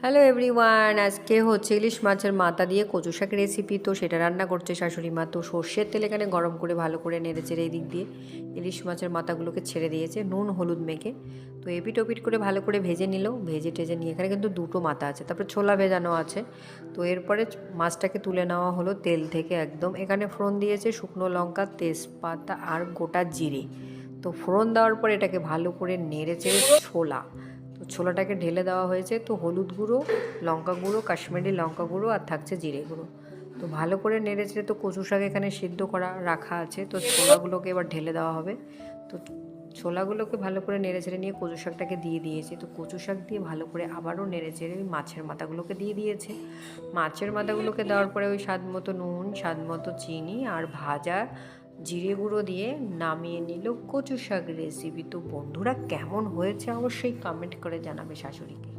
Hello everyone, আজকে হচ্ছে ইলিশ মাছের মাথা দিয়ে কচু শাক রেসিপি। তো সেটা রান্না করছে শাশুড়ি মা। তো সর্ষের তেল এখানে গরম করে ভালো করে নেড়ে চেড়ে এই দিক দিয়ে ইলিশ মাছের মাথাগুলোকে ছেড়ে দিয়েছে নুন হলুদ মেখে। তো এপিট ওপিট করে ভালো করে ভেজে নিল। ভেজে টেজে নিয়ে এখানে কিন্তু দুটো মাথা আছে, তারপরে ছোলা ভেজানো আছে। তো এরপরে মাছটাকে তুলে নেওয়া হলো তেল থেকে একদম। এখানে ফোড়ন দিয়েছে শুকনো লঙ্কা, তেজপাতা আর গোটা জিরে। তো ফোড়ন দেওয়ার পর এটাকে ভালো করে নেড়ে চেড়ে ছোলাটাকে ঢেলে দেওয়া হয়েছে। তো হলুদ গুঁড়ো, লঙ্কা গুঁড়ো, কাশ্মীরি লঙ্কা গুঁড়ো আর থাকছে জিরে গুঁড়ো। তো ভালো করে নেড়ে চেড়ে তো কচু শাক এখানে সিদ্ধ করা রাখা আছে। তো ছোলাগুলোকে এবার ঢেলে দেওয়া হবে। তো ছোলাগুলোকে ভালো করে নেড়ে চেড়ে নিয়ে কচু শাকটাকে দিয়ে দিয়েছি। তো কচু শাক দিয়ে ভালো করে আবারও নেড়ে চেড়ে ওই মাছের মাথাগুলোকে দিয়ে দিয়েছে। মাছের মাথাগুলোকে দেওয়ার পরে ওই স্বাদ মতো নুন, স্বাদ মতো চিনি আর ভাজা জিরে গুঁড়ো দিয়ে নামিয়ে নিল কচু শাক রেসিপি। তো বন্ধুরা, কেমন হয়েছে অবশ্যই কমেন্ট করে জানাবে শাশুড়িকে।